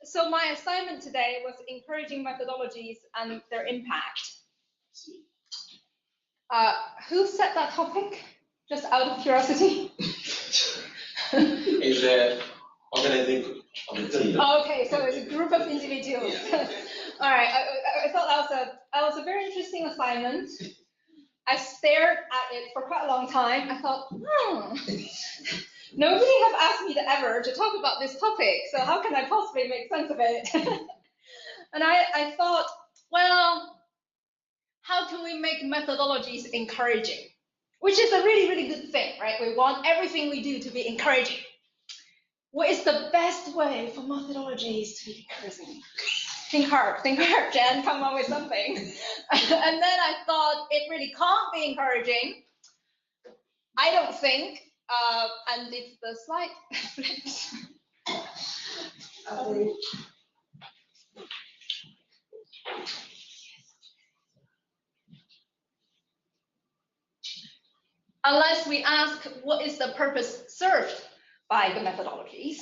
so my assignment today was encouraging methodologies and their impact. Who set that topic? Just out of curiosity. Is an organizing of a team. Okay, so it's a group of individuals. Yeah. All right, I thought that was a very interesting assignment. I stared at it for quite a long time. I thought, nobody have asked me ever to talk about this topic, so how can I possibly make sense of it? And I thought, well, how can we make methodologies encouraging? Which is a really, really good thing, right? We want everything we do to be encouraging. What is the best way for methodologies to be encouraging? Think hard, Jen, come up with something. And then I thought it really can't be encouraging. I don't think, and if the slide flips. Unless we ask what is the purpose served by the methodologies.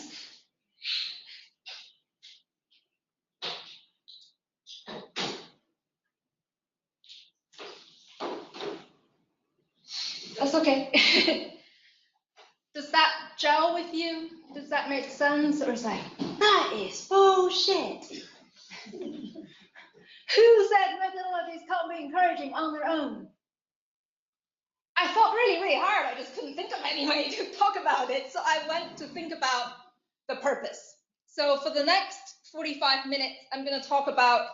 That's okay. Does that gel with you? Does that make sense? Or is like, that is bullshit. Who said methodologies can't be encouraging on their own? I thought really, really hard. I just couldn't think of any way to talk about it. So I went to think about the purpose. So for the next 45 minutes, I'm going to talk about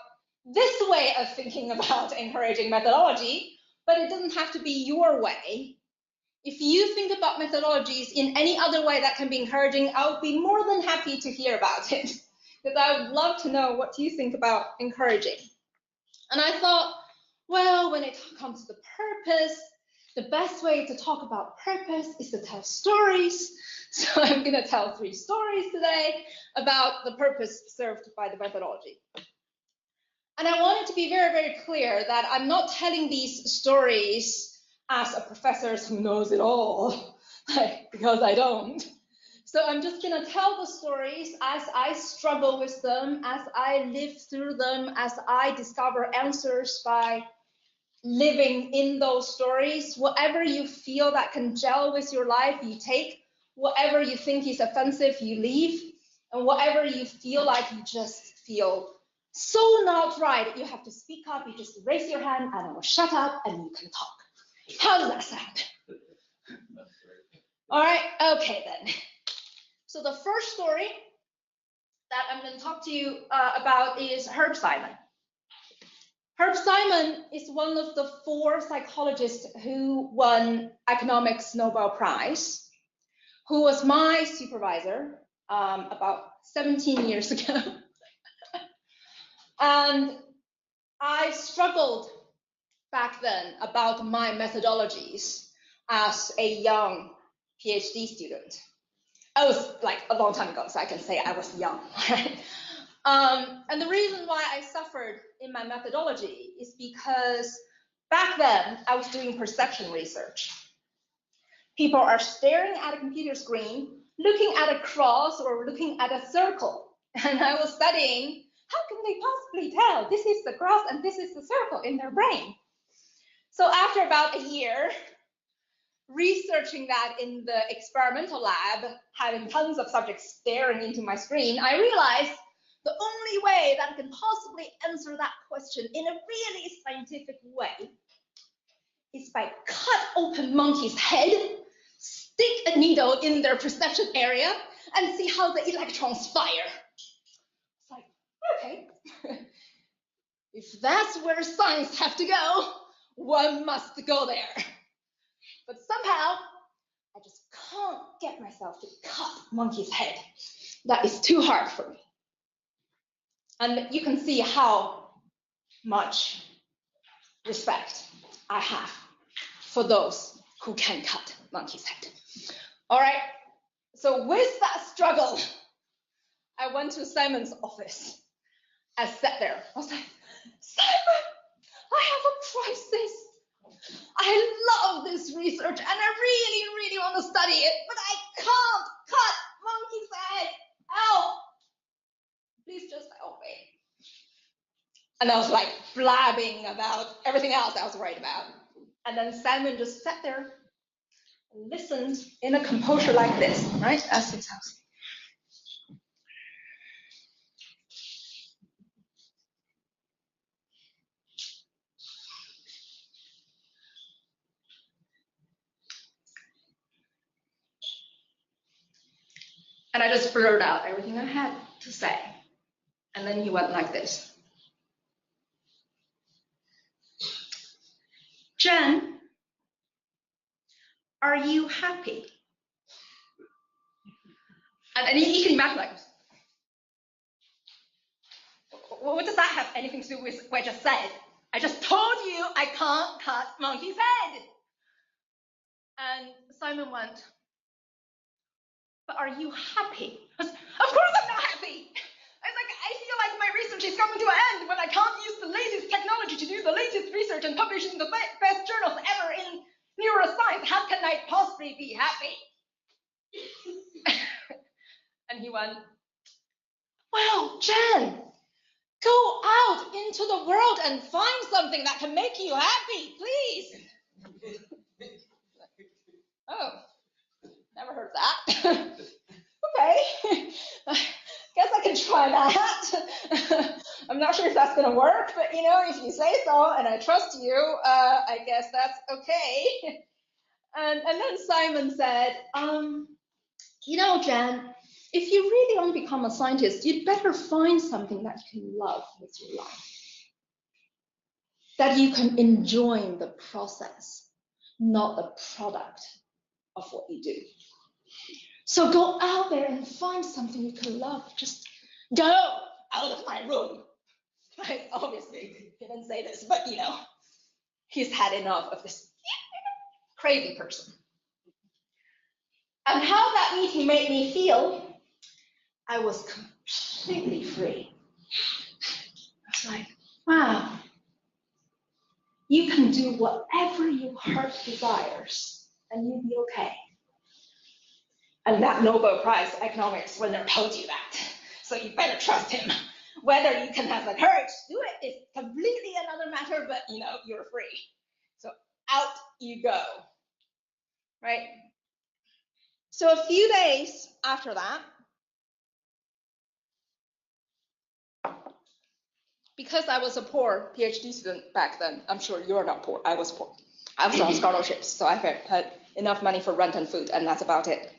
this way of thinking about encouraging methodology, but it doesn't have to be your way. If you think about methodologies in any other way that can be encouraging, I would be more than happy to hear about it, because I would love to know what you think about encouraging. And I thought, well, when it comes to the purpose, the best way to talk about purpose is to tell stories. So I'm going to tell 3 stories today about the purpose served by the methodology. And I wanted to be very, very clear that I'm not telling these stories as a professor who knows it all, because I don't. So I'm just going to tell the stories as I struggle with them, as I live through them, as I discover answers by living in those stories. Whatever you feel that can gel with your life, you take. Whatever you think is offensive, you leave. And whatever you feel like you just feel so not right, you have to speak up, you just raise your hand and I will shut up and you can talk. How does that sound? All right, okay then. So the first story that I'm going to talk to you about is Herb Simon. Herb Simon is one of the 4 psychologists who won economics Nobel Prize, who was my supervisor about 17 years ago. And I struggled back then about my methodologies as a young PhD student. I was like a long time ago, so I can say I was young. And the reason why I suffered in my methodology is because back then I was doing perception research. People are staring at a computer screen, looking at a cross or looking at a circle. And I was studying, how can they possibly tell this is the cross and this is the circle in their brain? So after about a year, researching that in the experimental lab, having tons of subjects staring into my screen, I realized the only way that I can possibly answer that question in a really scientific way is by cut open monkey's head, stick a needle in their perception area, and see how the electrons fire. It's like, okay, if that's where science have to go, one must go there. But somehow, I just can't get myself to cut monkey's head. That is too hard for me. And you can see how much respect I have for those who can cut monkey's head. All right, so with that struggle, I went to Simon's office. I sat there. I was like, Simon, I have a crisis. I love this research and I really, really want to study it, but I can't cut monkey's head. Help! Please just help me. And I was like blabbing about everything else I was worried about. And then Simon just sat there and listened in a composure like this, right? As his house. And I just blurted out everything I had to say. And then he went like this. Jen, are you happy? And he came back like, what does that have anything to do with what I just said? I just told you I can't cut monkey's head. And Simon went, but are you happy? I was, of course I'm not happy. I was like, I feel like my research is coming to an end when I can't use the latest technology to do the latest research and publish in the best journals ever in neuroscience. How can I possibly be happy? And he went, well, Jen, go out into the world and find something that can make you happy, please. Oh, never heard that. Okay, guess I can try that. I'm not sure if that's gonna work, but if you say so and I trust you, I guess that's okay. And then Simon said, Jen, if you really want to become a scientist, you'd better find something that you can love with your life, that you can enjoy the process, not the product of what you do. So go out there and find something you can love. Just go out of my room. I obviously didn't say this, but he's had enough of this crazy person. And how that meeting made me feel, I was completely free. I was like, wow, you can do whatever your heart desires and you'll be okay. And that Nobel Prize economics winner told you that. So you better trust him. Whether you can have the courage to do it is completely another matter, but you're free. So out you go, right? So a few days after that, because I was a poor PhD student back then, I'm sure you're not poor, I was poor. I was on scholarships, so I had enough money for rent and food, and that's about it.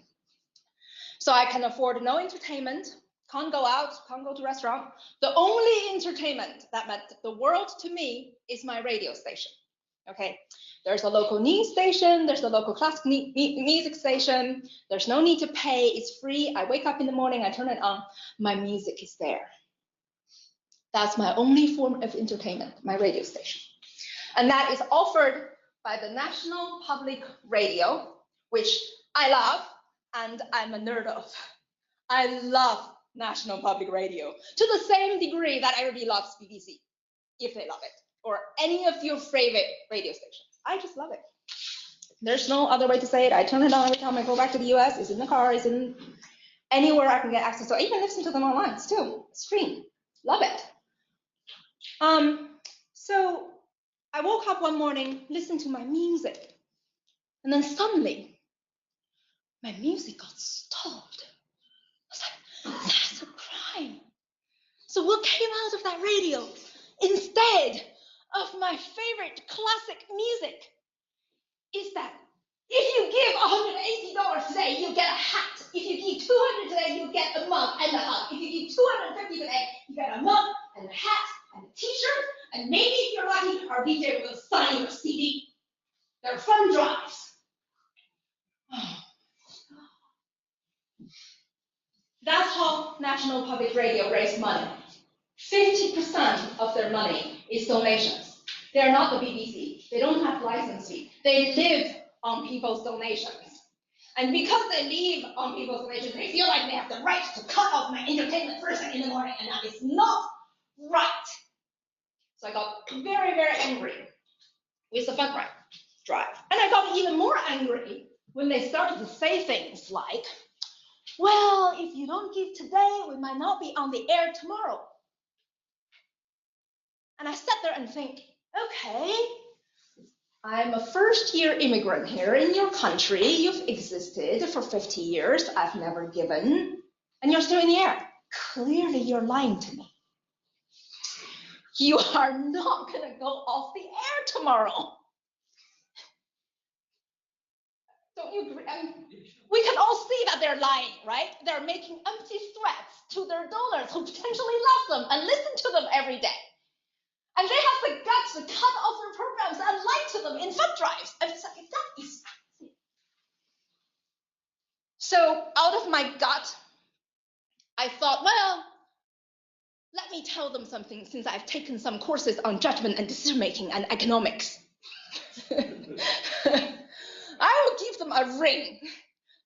So I can afford no entertainment, can't go out, can't go to restaurant. The only entertainment that meant the world to me is my radio station. Okay, there's a local news station, there's a local classical music station, there's no need to pay, it's free. I wake up in the morning, I turn it on, my music is there. That's my only form of entertainment, my radio station. And that is offered by the National Public Radio, which I love and I'm a nerd of. I love National Public Radio to the same degree that everybody loves BBC, if they love it, or any of your favorite radio stations. I just love it. There's no other way to say it. I turn it on every time I go back to the US. It's in the car, it's in anywhere I can get access to. I even listen to them online still. It's free. Love it. So I woke up one morning, listened to my music, and then suddenly my music got stopped. I was like, that's a crime. So what came out of that radio instead of my favorite classic music is that if you give $180 today, you get a hat. If you give $200 today, you get a mug and a hug. If you give $250 today, you get a mug and a hat and a t-shirt, and maybe if you're lucky, our DJ will sign your CD. They're fun drives. That's how National Public Radio raised money. 50% of their money is donations. They're not the BBC. They don't have license fee. They live on people's donations. And because they live on people's donations, they feel like they have the right to cut off my entertainment first thing in the morning, and that is not right. So I got very, very angry with the fund drive. And I got even more angry when they started to say things like, well, if you don't give today, we might not be on the air tomorrow. And I sat there and think, okay, I'm a first-year immigrant here in your country. You've existed for 50 years. I've never given, and you're still in the air. Clearly, you're lying to me. You are not going to go off the air tomorrow. Don't you agree? I mean, we can all see that they're lying, right? They're making empty threats to their donors who potentially love them and listen to them every day. And they have the guts to cut off their programs and lie to them in fund drives. And it's like, that is crazy. So out of my gut, I thought, well, let me tell them something since I've taken some courses on judgment and decision making and economics. I will give them a ring.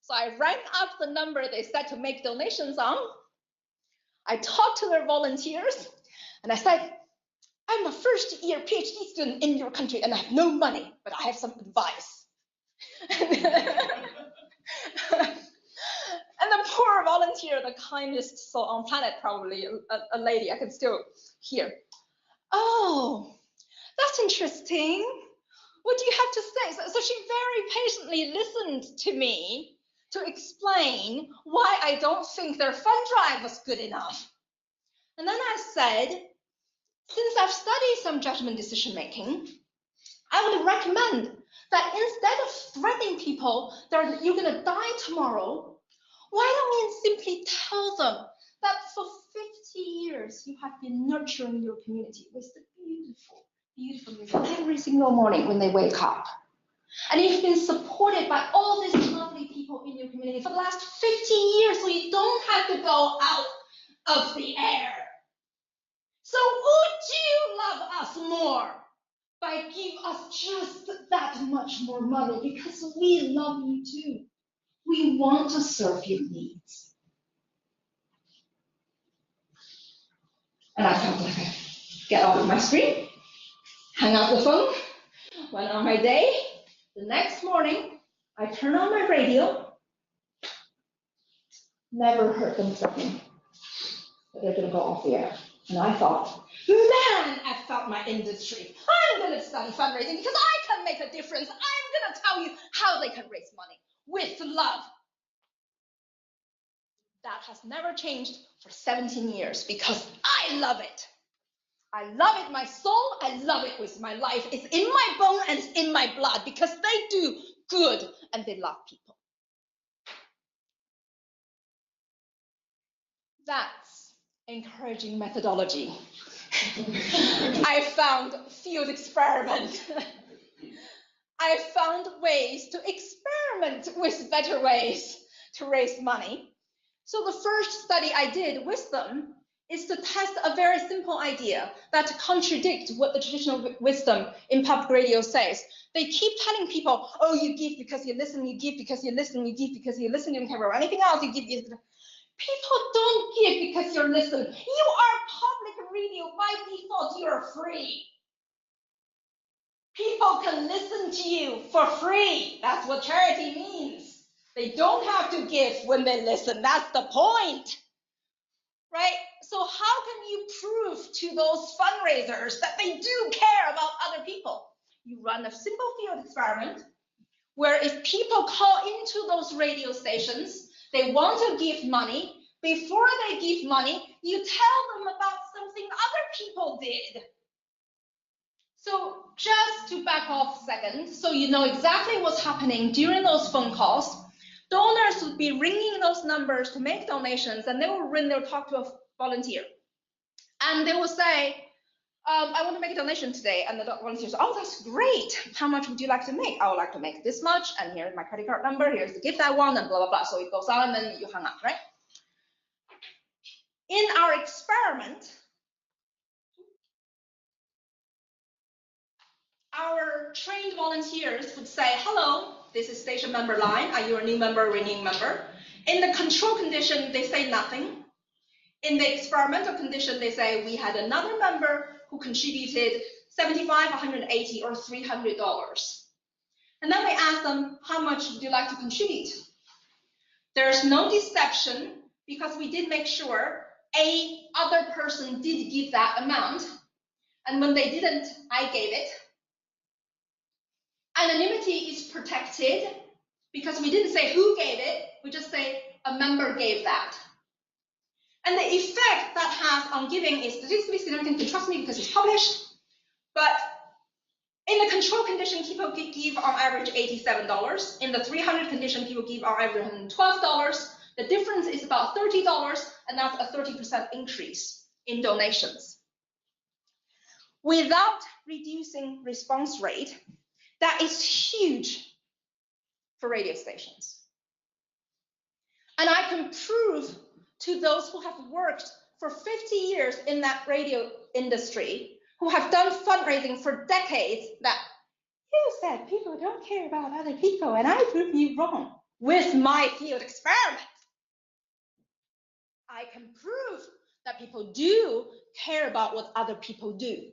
So I rang up the number they said to make donations on. I talked to their volunteers and I said, I'm a first-year PhD student in your country and I have no money, but I have some advice. And the poor volunteer, the kindest soul on planet, probably a lady I can still hear. Oh, that's interesting. What do you have to say? So she very patiently listened to me to explain why I don't think their fund drive was good enough. And then I said, since I've studied some judgment decision making, I would recommend that instead of threatening people that you're going to die tomorrow, why don't we simply tell them that for 50 years you have been nurturing your community with the beautiful, beautiful music every single morning when they wake up. And you've been supported by all these lovely people in your community for the last 50 years, so you don't have to go out of the air. So would you love us more by give us just that much more money? Because we love you too. We want to serve your needs. And I felt like I get off of my screen, hang up the phone, went on my day. The next morning, I turned on my radio, never heard them saying that they're going to go off the air. And I thought, man, I found my industry. I'm going to study fundraising because I can make a difference. I'm going to tell you how they can raise money with love. That has never changed for 17 years because I love it. I love it, my soul. I love it with my life. It's in my bone and it's in my blood because they do good and they love people. That's encouraging methodology. I found field experiment. I found ways to experiment with better ways to raise money. So the first study I did with them is to test a very simple idea that contradicts what the traditional wisdom in public radio says. They keep telling people, oh, you give because you listen, you give because you listen, you give because you listen, you don't care about anything else, you give. People don't give because you're listening. You are public radio. By default, you're free. People can listen to you for free. That's what charity means. They don't have to give when they listen. That's the point, right? So how can you prove to those fundraisers that they do care about other people? You run a simple field experiment where if people call into those radio stations, they want to give money. Before they give money, you tell them about something other people did. So just to back off a second, so you know exactly what's happening during those phone calls, donors would be ringing those numbers to make donations, and they will ring, they'll talk to a volunteer. And they will say, I want to make a donation today. And the volunteer says, oh, that's great. How much would you like to make? I would like to make this much, and here's my credit card number, here's the gift I want, and blah, blah, blah. So it goes on, and then you hang up, right? In our experiment, our trained volunteers would say, hello, this is station member line. Are you a new member or renewing member? In the control condition, they say nothing. In the experimental condition, they say we had another member who contributed $75, $180, or $300. And then we ask them, how much would you like to contribute? There's no deception because we did make sure a other person did give that amount. And when they didn't, I gave it. Anonymity is protected because we didn't say who gave it. We just say a member gave that. And the effect that has on giving is statistically significant. You can trust me because it's published. But in the control condition, people give on average $87. In the 300 condition, people give on average $112. The difference is about $30, and that's a 30% increase in donations. Without reducing response rate, that is huge for radio stations. And I can prove to those who have worked for 50 years in that radio industry, who have done fundraising for decades, that you said people don't care about other people, and I prove you wrong with my field experiment. I can prove that people do care about what other people do.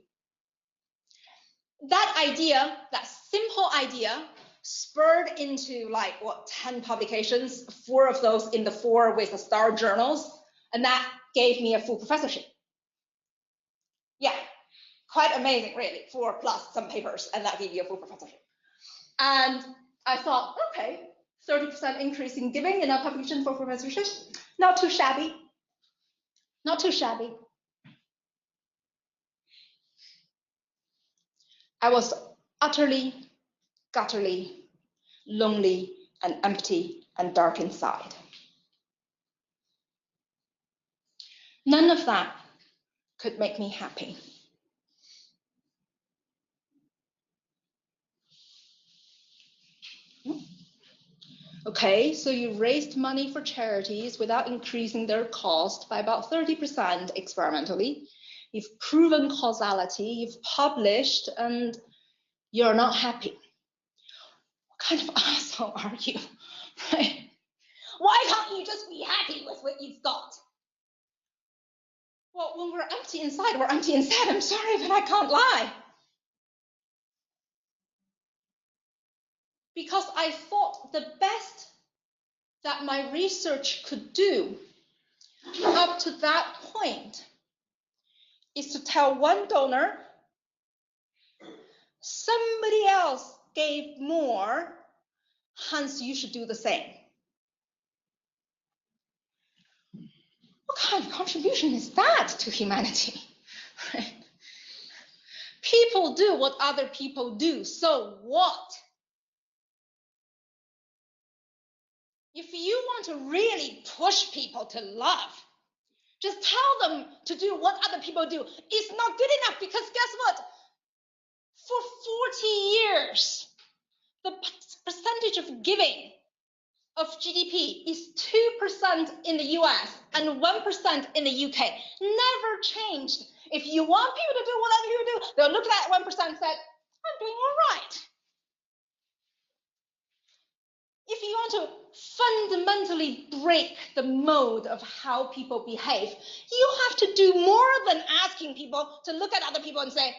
That idea, that simple idea, spurred into like, what, 10 publications, 4 of those in the 4 with the star journals, and that gave me a full professorship. Yeah, quite amazing, really, 4 plus some papers, and that gave you a full professorship. And I thought, okay, 30% increase in giving in a publication for professorship, not too shabby. Not too shabby. I was utterly, gutturally, lonely, and empty and dark inside. None of that could make me happy. Okay, so you raised money for charities without increasing their cost by about 30% experimentally. You've proven causality, you've published, and you're not happy. What kind of asshole are you? Right? Why can't you just be happy with what you've got? Well, when we're empty inside, we're empty inside. I'm sorry, but I can't lie. Because I thought the best that my research could do up to that point is to tell one donor, somebody else gave more, hence you should do the same. What kind of contribution is that to humanity? Right? People do what other people do, so what? If you want to really push people to love, just tell them to do what other people do. It's not good enough because guess what? For 40 years, the percentage of giving of GDP is 2% in the US and 1% in the UK. Never changed. If you want people to do what other people do, they'll look at that 1% and say, I'm doing all right. If you want to fundamentally break the mode of how people behave, you have to do more than asking people to look at other people and say,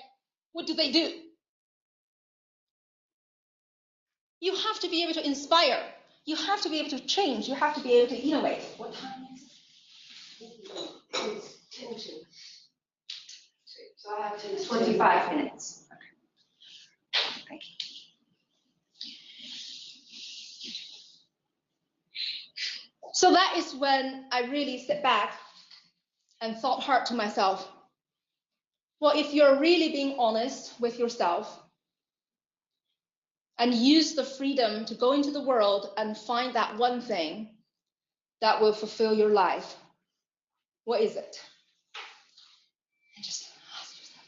what do they do? You have to be able to inspire. You have to be able to change. You have to be able to innovate. What time is it? It's 10 to. So I have to 25 minutes. Okay. Thank you. So that is when I really sit back and thought hard to myself, well, if you're really being honest with yourself and use the freedom to go into the world and find that one thing that will fulfill your life, what is it? And just ask yourself,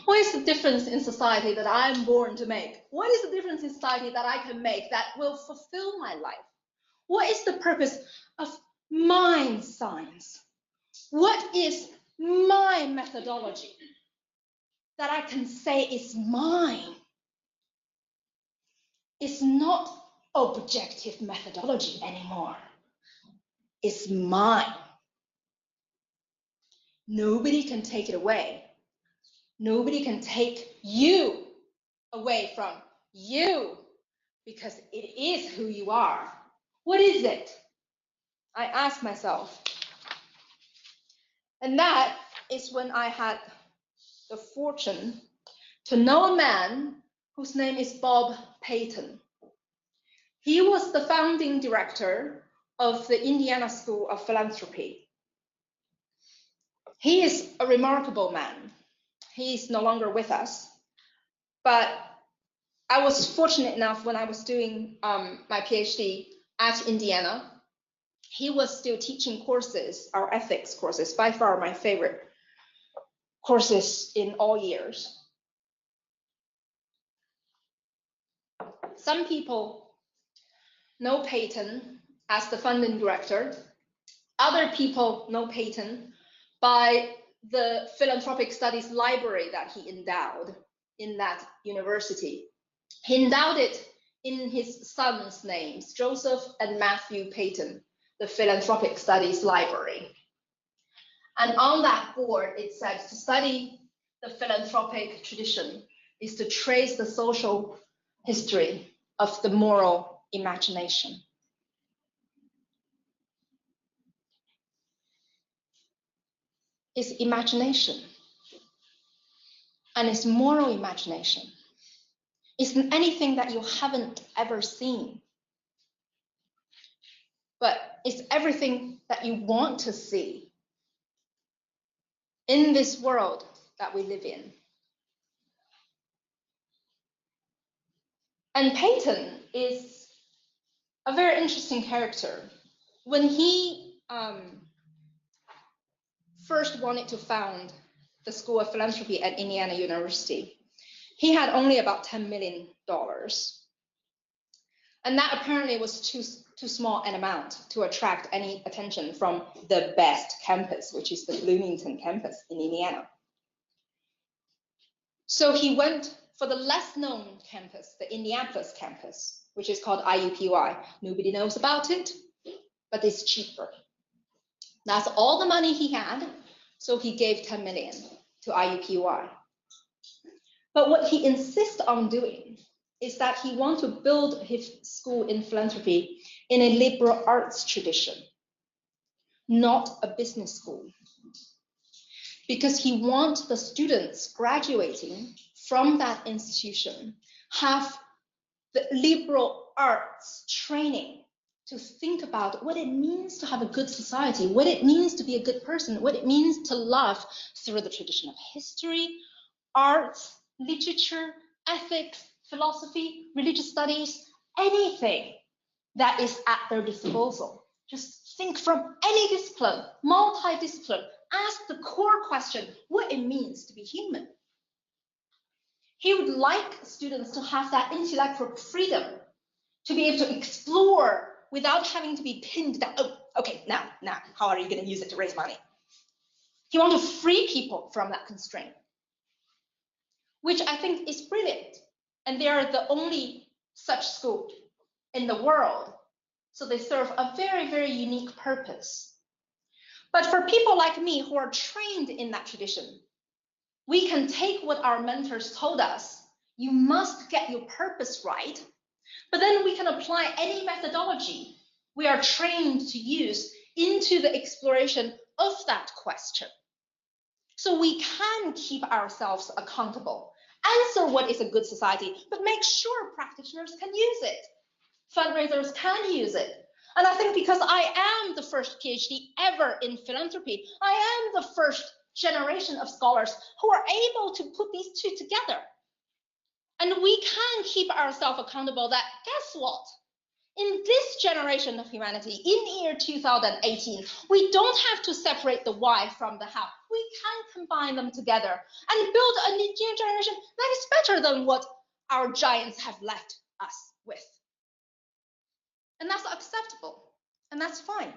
what is the difference in society that I'm born to make? What is the difference in society that I can make that will fulfill my life? What is the purpose of my science? What is my methodology that I can say is mine? It's not objective methodology anymore. It's mine. Nobody can take it away. Nobody can take you away from you because it is who you are. What is it? I asked myself. And that is when I had the fortune to know a man whose name is Bob Payton. He was the founding director of the Indiana School of Philanthropy. He is a remarkable man. He is no longer with us, but I was fortunate enough when I was doing my PhD at Indiana, he was still teaching courses, our ethics courses, by far my favorite courses in all years. Some people know Payton as the founding director. Other people know Payton by the philanthropic studies library that he endowed in that university. He endowed it in his sons' names, Joseph and Matthew Payton, the philanthropic studies library. And on that board, it said to study the philanthropic tradition is to trace the social history of the moral imagination. It's imagination, and it's moral imagination. It's anything that you haven't ever seen, but it's everything that you want to see in this world that we live in. And Payton is a very interesting character. When he first wanted to found the School of Philanthropy at Indiana University, he had only about $10 million. And that apparently was too small an amount to attract any attention from the best campus, which is the Bloomington campus in Indiana. So he went for the less known campus, the Indianapolis campus, which is called IUPUI. Nobody knows about it, but it's cheaper. That's all the money he had, so he gave 10 million to IUPUI. But what he insists on doing is that he wants to build his school in philanthropy in a liberal arts tradition, not a business school. Because he wants the students graduating from that institution have the liberal arts training to think about what it means to have a good society, what it means to be a good person, what it means to love through the tradition of history, arts, literature, ethics, philosophy, religious studies, anything that is at their disposal. Just think from any discipline, multidiscipline, ask the core question, what it means to be human. He would like students to have that intellectual freedom to be able to explore without having to be pinned down. Oh, okay, now, how are you going to use it to raise money? He wants to free people from that constraint, which I think is brilliant. And they are the only such school in the world. So they serve a very, very unique purpose. But for people like me who are trained in that tradition, we can take what our mentors told us, you must get your purpose right, but then we can apply any methodology we are trained to use into the exploration of that question. So we can keep ourselves accountable, answer what is a good society, but make sure practitioners can use it. Fundraisers can use it. And I think because I am the first PhD ever in philanthropy, I am the first generation of scholars who are able to put these two together. And we can keep ourselves accountable that, guess what? In this generation of humanity, in year 2018, we don't have to separate the why from the how. We can combine them together and build a new generation that is better than what our giants have left us with. And that's acceptable, and that's fine.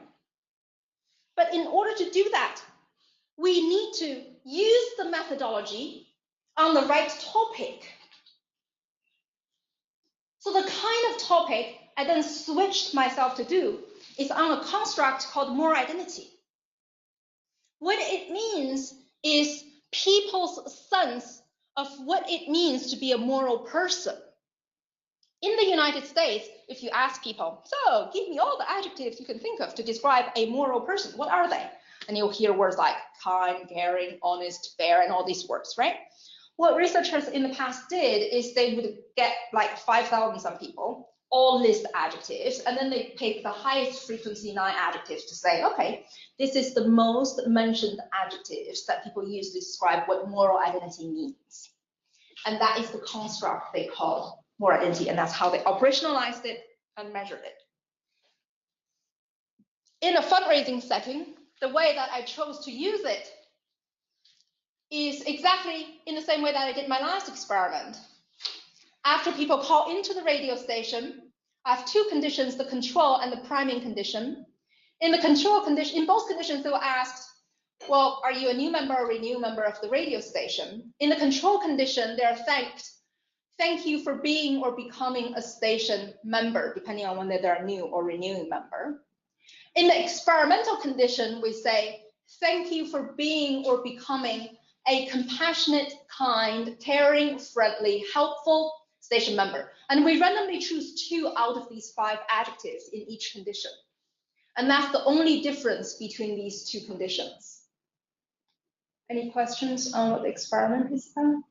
But in order to do that, we need to use the methodology on the right topic. So the kind of topic I then switched myself to do is on a construct called moral identity. What it means is people's sense of what it means to be a moral person. In the United States, if you ask people, so give me all the adjectives you can think of to describe a moral person, what are they? And you'll hear words like kind, caring, honest, fair, and all these words, right? What researchers in the past did is they would get like 5,000 some people, all list adjectives, and then they pick the highest frequency 9 adjectives to say, okay, this is the most mentioned adjectives that people use to describe what moral identity means. And that is the construct they call moral identity, and that's how they operationalized it and measured it. In a fundraising setting, the way that I chose to use it is exactly in the same way that I did my last experiment. After people call into the radio station, I have 2 conditions, the control and the priming condition. In the control condition, in both conditions, they were asked, well, are you a new member or renewed member of the radio station? In the control condition, they are thanked, thank you for being or becoming a station member, depending on whether they're a new or renewing member. In the experimental condition, we say, thank you for being or becoming a compassionate, kind, caring, friendly, helpful station member. And we randomly choose 2 out of these 5 adjectives in each condition. And that's the only difference between these 2 conditions. Any questions on what the experiment is about?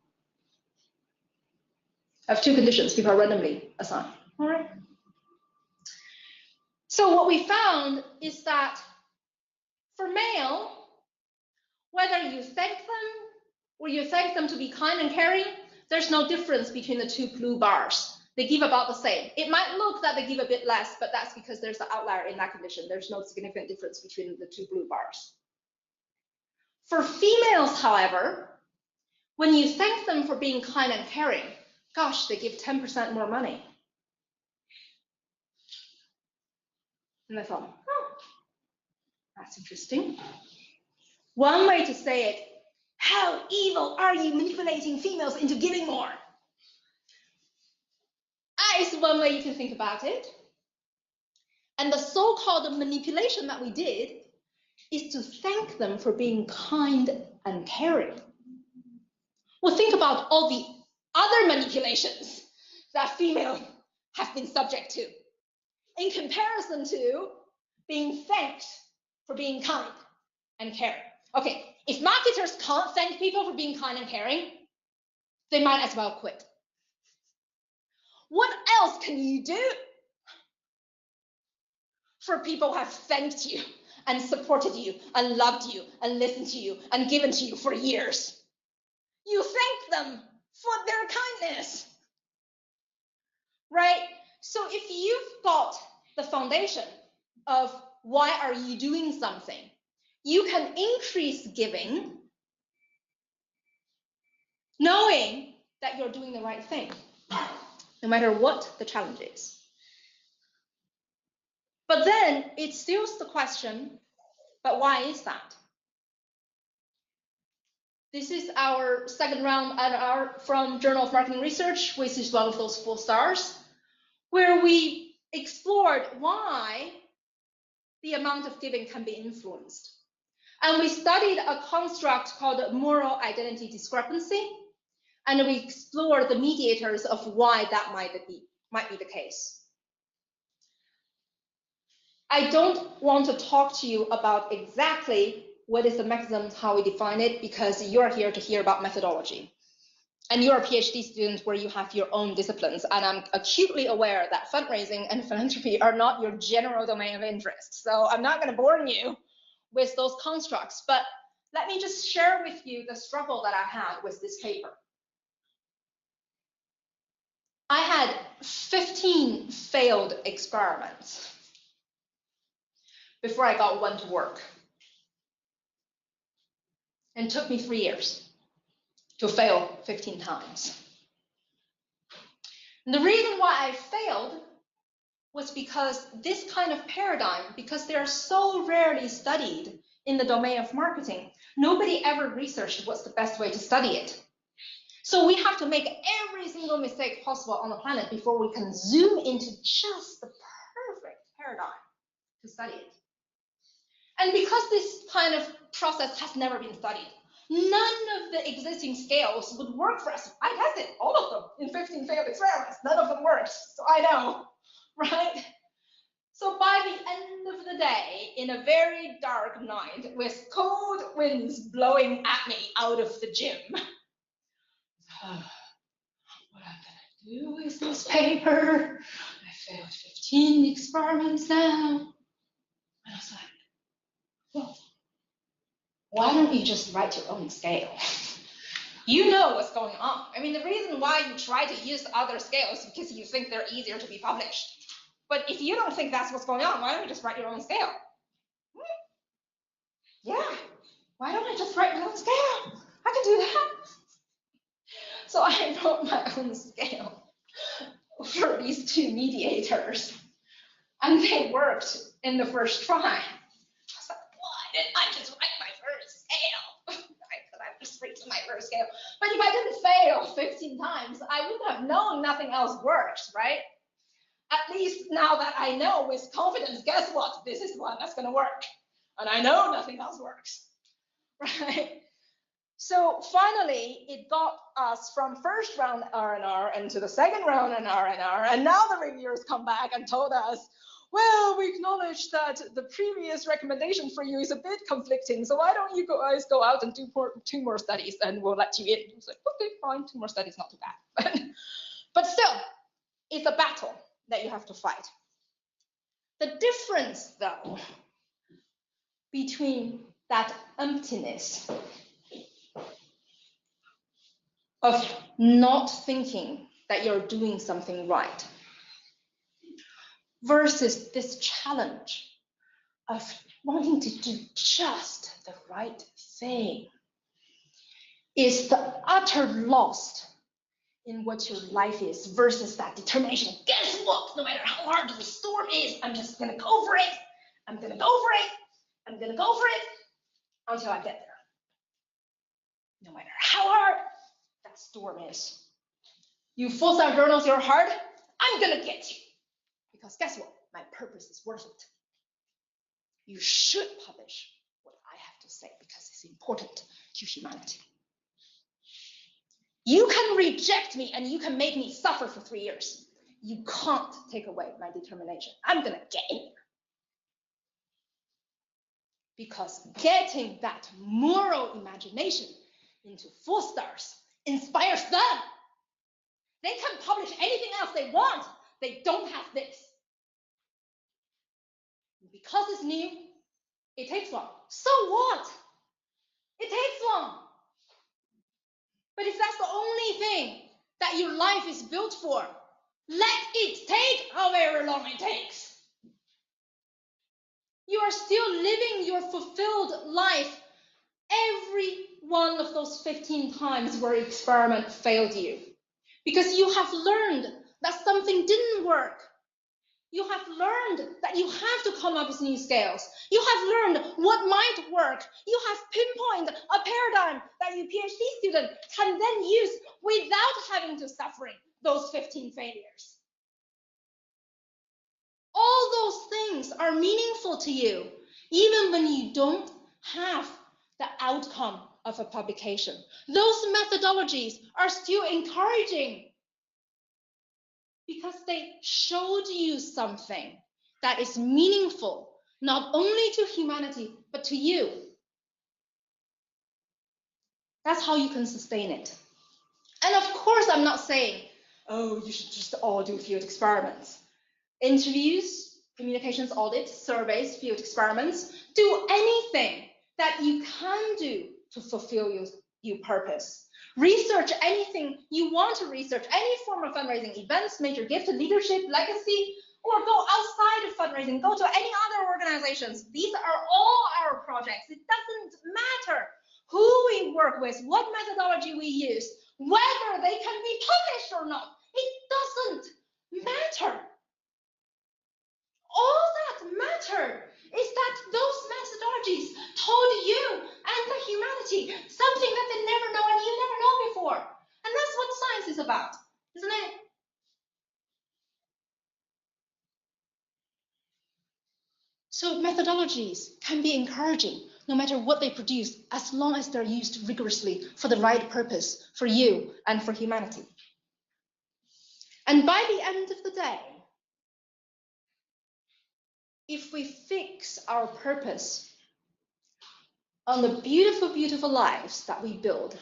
I have 2 conditions, people are randomly assigned. All right. So what we found is that for male, whether you thank them or you thank them to be kind and caring, there's no difference between the 2 blue bars. They give about the same. It might look that they give a bit less, but that's because there's an outlier in that condition. There's no significant difference between the 2 blue bars. For females, however, when you thank them for being kind and caring, gosh, they give 10% more money. And I thought, oh, that's interesting. One way to say it, how evil are you manipulating females into giving more? That is one way you can think about it. And the so-called manipulation that we did is to thank them for being kind and caring. Well, think about all the other manipulations that females have been subject to in comparison to being thanked for being kind and caring. Okay, if marketers can't thank people for being kind and caring, they might as well quit. What else can you do for people who have thanked you and supported you and loved you and listened to you and given to you for years? You thank them for their kindness, right? So if you've got the foundation of why are you doing something, you can increase giving knowing that you're doing the right thing, no matter what the challenge is. But then it still is the question, but why is that? This is our second round from Journal of Marketing Research, which is one of those 4 stars, where we explored why the amount of giving can be influenced. And we studied a construct called moral identity discrepancy, and we explored the mediators of why that might be the case. I don't want to talk to you about exactly what is the mechanism, how we define it, because you're here to hear about methodology. And you're a PhD student where you have your own disciplines. And I'm acutely aware that fundraising and philanthropy are not your general domain of interest. So I'm not going to bore you with those constructs. But let me just share with you the struggle that I had with this paper. I had 15 failed experiments before I got one to work. And it took me 3 years to fail 15 times. And the reason why I failed was because this kind of paradigm, because they are so rarely studied in the domain of marketing, nobody ever researched what's the best way to study it. So we have to make every single mistake possible on the planet before we can zoom into just the perfect paradigm to study it. And because this kind of process has never been studied, none of the existing scales would work for us. I tested all of them in 15 failed experiments. None of them worked, so I know, right? So by the end of the day, in a very dark night, with cold winds blowing at me out of the gym, what I'm gonna do with this paper? I failed 15 experiments now. And I was like, well, why don't you just write your own scale? You know what's going on. I mean, the reason why you try to use other scales is because you think they're easier to be published. But if you don't think that's what's going on, why don't you just write your own scale? Yeah, why don't I just write my own scale? I can do that. So I wrote my own scale for these two mediators. And they worked in the first try. I was like, why didn't I just write my first scale? I could have just written my first scale. But if I didn't fail 15 times, I would have known nothing else works, right? At least now that I know with confidence, guess what? This is one that's going to work. And I know nothing else works, right? So finally, it got us from first round R&R into the second round in R&R. And now the reviewers come back and told us, well, we acknowledge that the previous recommendation for you is a bit conflicting. So why don't you guys go out and do two more studies and we'll let you in. It's like, okay, fine, 2 more studies, not too bad. But still, it's a battle that you have to fight. The difference, though, between that emptiness of not thinking that you're doing something right versus this challenge of wanting to do just the right thing is the utter lost in what your life is versus that determination. Guess what? No matter how hard the storm is, I'm just going to go for it. I'm going to go for it. I'm going to go for it until I get there. No matter how hard that storm is. You full-time journals your hard, I'm going to get you. Because guess what? My purpose is worth it. You should publish what I have to say because it's important to humanity. You can reject me and you can make me suffer for 3 years. You can't take away my determination. I'm going to get in there. Because getting that moral imagination into 4 stars inspires them. They can publish anything else they want. They don't have this. Because it's new, it takes long. So what? It takes long. But if that's the only thing that your life is built for, let it take however long it takes. You are still living your fulfilled life every one of those 15 times where experiment failed you. Because you have learned that something didn't work. You have learned that you have to come up with new scales. You have learned what might work. You have pinpointed a paradigm that your PhD student can then use without having to suffer those 15 failures. All those things are meaningful to you, even when you don't have the outcome of a publication. Those methodologies are still encouraging because they showed you something that is meaningful, not only to humanity, but to you. That's how you can sustain it. And of course, I'm not saying, oh, you should just all do field experiments. Interviews, communications audits, surveys, field experiments, do anything that you can do to fulfill your purpose. Research anything you want to research, any form of fundraising, events, major gift, leadership, legacy, or go outside of fundraising, go to any other organizations. These are all our projects. It doesn't matter who we work with, what methodology we use, whether they can be published or not. It doesn't matter. All that mattered is that those methodologies told you and the humanity something that they never know and you never know before. And that's what science is about, isn't it? So methodologies can be encouraging no matter what they produce, as long as they're used rigorously for the right purpose for you and for humanity. And by the end of the day, if we fix our purpose on the beautiful, beautiful lives that we build,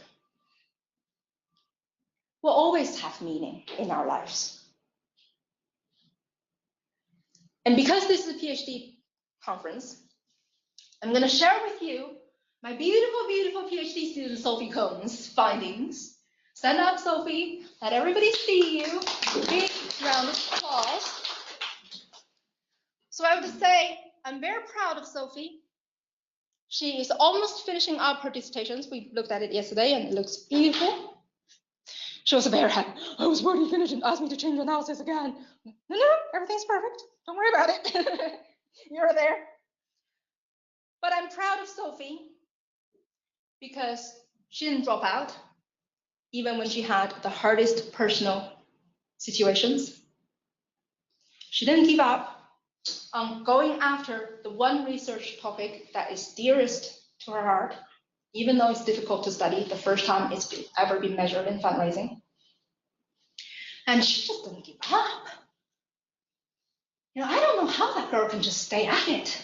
we'll always have meaning in our lives. And because this is a PhD conference, I'm going to share with you my beautiful, beautiful PhD student Sophie Cohn's findings. Stand up, Sophie. Let everybody see you. Big round of applause. So I would say I'm very proud of Sophie. She is almost finishing up her dissertations. We looked at it yesterday and it looks beautiful. She was very happy. I was worried you finished and asked me to change analysis again. No, everything's perfect. Don't worry about it. You're there. But I'm proud of Sophie because she didn't drop out, even when she had the hardest personal situations. She didn't give up on going after the one research topic that is dearest to her heart, even though it's difficult to study, the first time it's ever been measured in fundraising. And she just didn't give up. I don't know how that girl can just stay at it.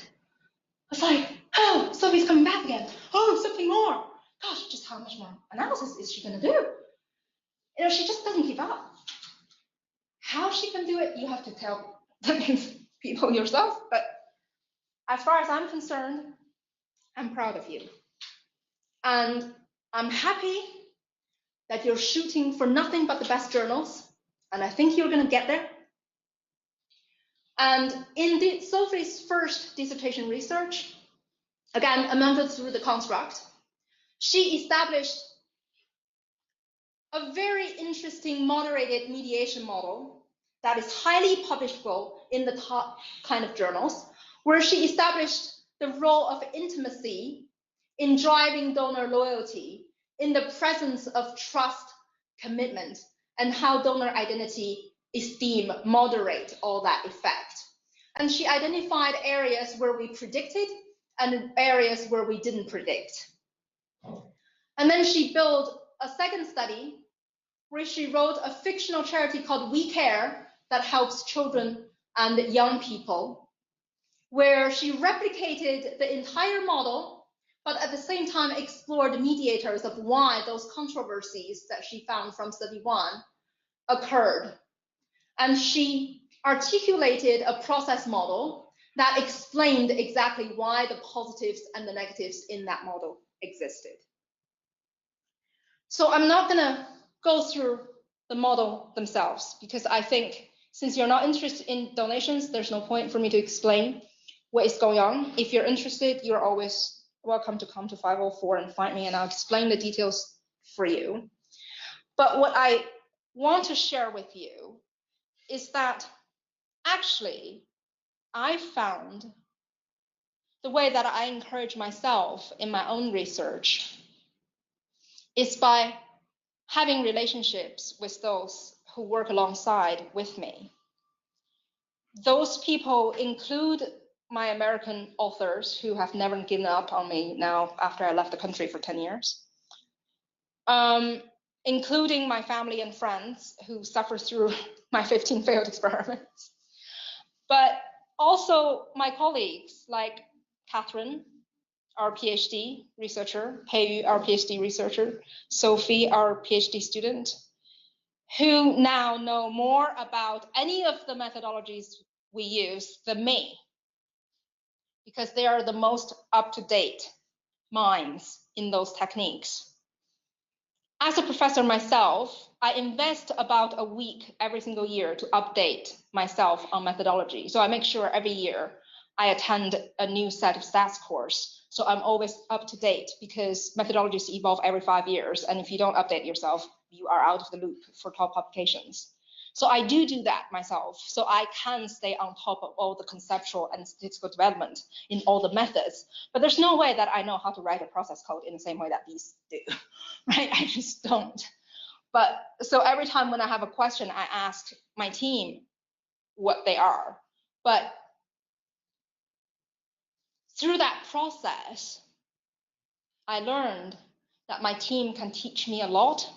It's like, oh, Sophie's coming back again. Oh, something more. Gosh, just how much more analysis is she going to do? She just doesn't give up. How she can do it, you have to tell people yourself. But as far as I'm concerned, I'm proud of you. And I'm happy that you're shooting for nothing but the best journals. And I think you're going to get there. And in Sophie's first dissertation research, again, amended through the construct, she established a very interesting moderated mediation model that is highly publishable in the top kind of journals, where she established the role of intimacy in driving donor loyalty in the presence of trust, commitment, and how donor identity, esteem moderate all that effect. And she identified areas where we predicted and areas where we didn't predict. And then she built a second study where she wrote a fictional charity called We Care that helps children and young people, where she replicated the entire model, but at the same time explored mediators of why those controversies that she found from study one occurred. And she articulated a process model that explained exactly why the positives and the negatives in that model existed. So I'm not going to go through the model themselves, because I think since you're not interested in donations, there's no point for me to explain what is going on. If you're interested, you're always welcome to come to 504 and find me, and I'll explain the details for you. But what I want to share with you is that actually I found the way that I encourage myself in my own research is by having relationships with those who work alongside with me. Those people include my American authors who have never given up on me now after I left the country for 10 years, including my family and friends who suffer through my 15 failed experiments, but also my colleagues like Catherine, our PhD researcher, Payton, our PhD researcher, Sophie, our PhD student, who now know more about any of the methodologies we use than me, because they are the most up-to-date minds in those techniques. As a professor myself, I invest about a week every single year to update myself on methodology. So I make sure every year I attend a new set of stats course. So I'm always up to date, because methodologies evolve every 5 years. And if you don't update yourself, you are out of the loop for top publications. So I do that myself. So I can stay on top of all the conceptual and statistical development in all the methods. But there's no way that I know how to write a process code in the same way that these do, right? I just don't. But so every time when I have a question, I ask my team what they are. But through that process, I learned that my team can teach me a lot.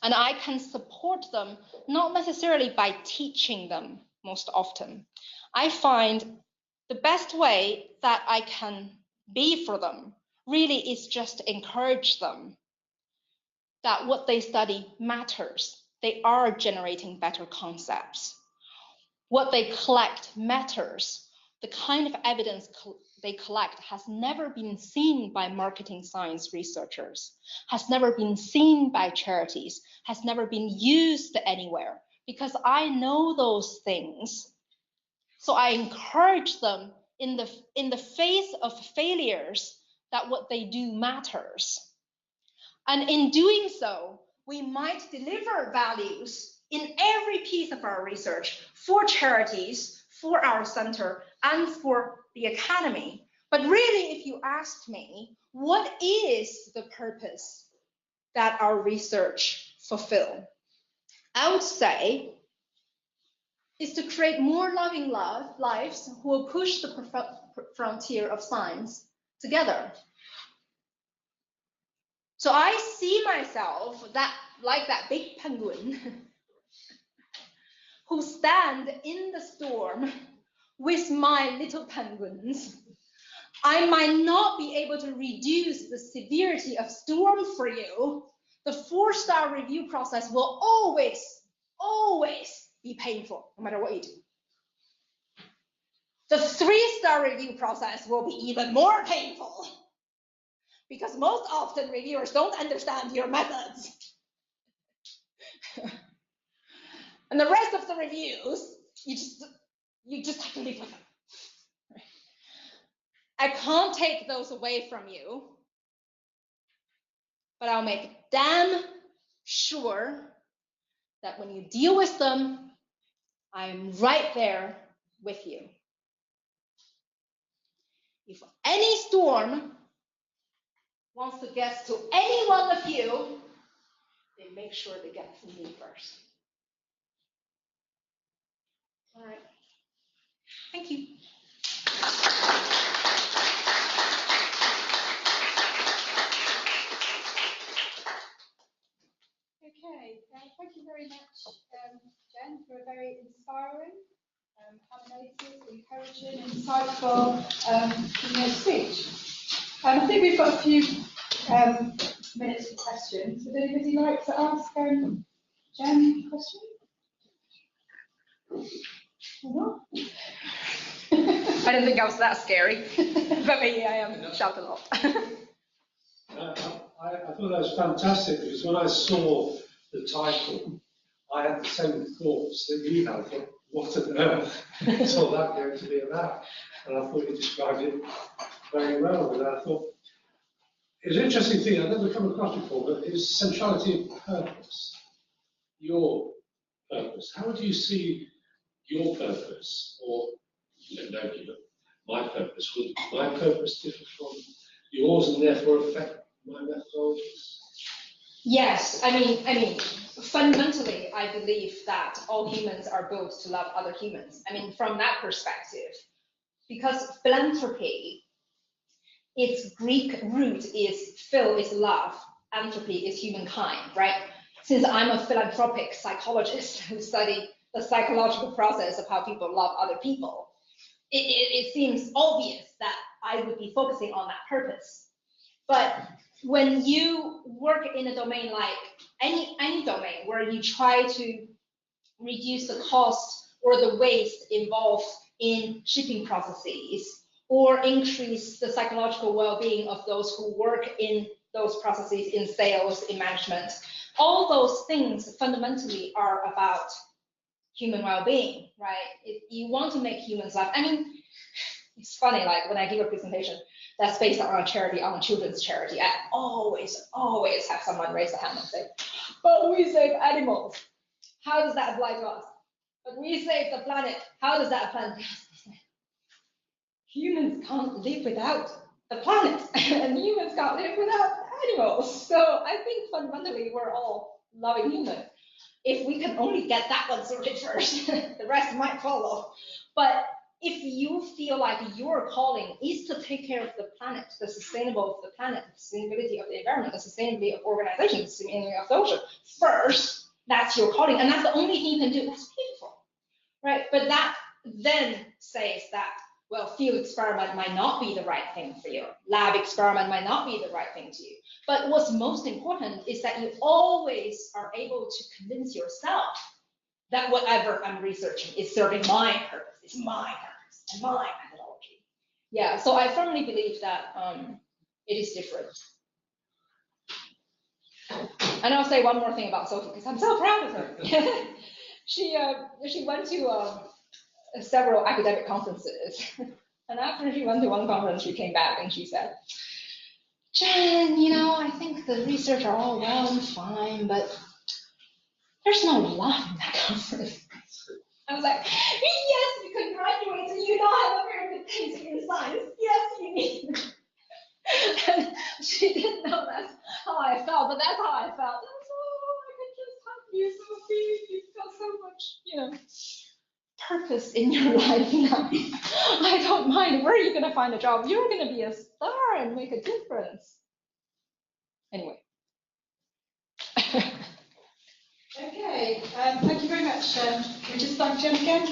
And I can support them, not necessarily by teaching them most often. I find the best way that I can be for them really is just to encourage them that what they study matters. They are generating better concepts. What they collect matters. The kind of evidence they collect has never been seen by marketing science researchers, has never been seen by charities, has never been used anywhere, because I know those things. So I encourage them in the face of failures that what they do matters. And in doing so, we might deliver values in every piece of our research for charities, for our center, and for the academy. But really, if you asked me, what is the purpose that our research fulfill? I would say is to create more loving lives who will push the frontier of science together. So I see myself like that big penguin who stand in the storm with my little penguins. I might not be able to reduce the severity of storm for you. The 4-star review process will always be painful, no matter what you do. The 3-star review process will be even more painful, because most often reviewers don't understand your methods. And the rest of the reviews, you just have to live with them. I can't take those away from you, but I'll make damn sure that when you deal with them, I'm right there with you. If any storm wants to get to any one of you, they make sure they get to me first. All right. Thank you. Okay, thank you very much, Jen, for a very inspiring, animated, encouraging, insightful keynote speech. I think we've got a few minutes for questions. Would anybody like to ask Jen a question? Or not? I didn't think I was that scary, but maybe I am. Shout a lot. I thought that was fantastic, because when I saw the title, I had the same thoughts that you had. I thought, what on earth is all that going to be about? And I thought you described it very well. And I thought, it's an interesting thing I've never come across before, but is centrality of purpose, your purpose. How do you see your purpose, or you don't know, but my purpose? Would my purpose differ from yours and therefore affect my methodologies? Yes, I mean, fundamentally, I believe that all humans are built to love other humans. I mean, from that perspective, because philanthropy, its Greek root is phil is love, anthropy is humankind, right? Since I'm a philanthropic psychologist who study the psychological process of how people love other people, it seems obvious that I would be focusing on that purpose. But when you work in a domain like any domain where you try to reduce the cost or the waste involved in shipping processes, or increase the psychological well-being of those who work in those processes, in sales, in management, all those things fundamentally are about human well-being, right? If you want to make humans laugh, I mean, it's funny, like when I give a presentation that's based on a charity, on a children's charity, I always have someone raise a hand and say, but we save animals. How does that apply to us? But we save the planet. How does that apply to us? Humans can't live without the planet, and humans can't live without animals. So I think fundamentally we're all loving humans. If we can only get that one sorted first, the rest might follow. But if you feel like your calling is to take care of the planet, the sustainability of the planet, the sustainability of the environment, the sustainability of organizations, the sustainability of the ocean, first, that's your calling, and that's the only thing you can do. That's beautiful, right? But that then says that, well, field experiment might not be the right thing for you. Lab experiment might not be the right thing to you. But what's most important is that you always are able to convince yourself that whatever I'm researching is serving my purpose, it's my purpose and my methodology. Yeah, so I firmly believe that it is different. And I'll say one more thing about Sophie, because I'm so proud of her. She went to several academic conferences. And after she went to one conference, she came back and she said, Jen, I think the research are all well and fine, but there's no love in that conference. I was like, yes, you can graduate and you don't have a very good taste in science. Yes, you need. And she didn't know that's how I felt, but that's how I felt. I was, I can just hug you, Sophie. You've got so much, purpose in your life now. I don't mind. Where are you going to find a job? You're going to be a star and make a difference. Anyway. Okay, thank you very much. Can we just thank Jen again?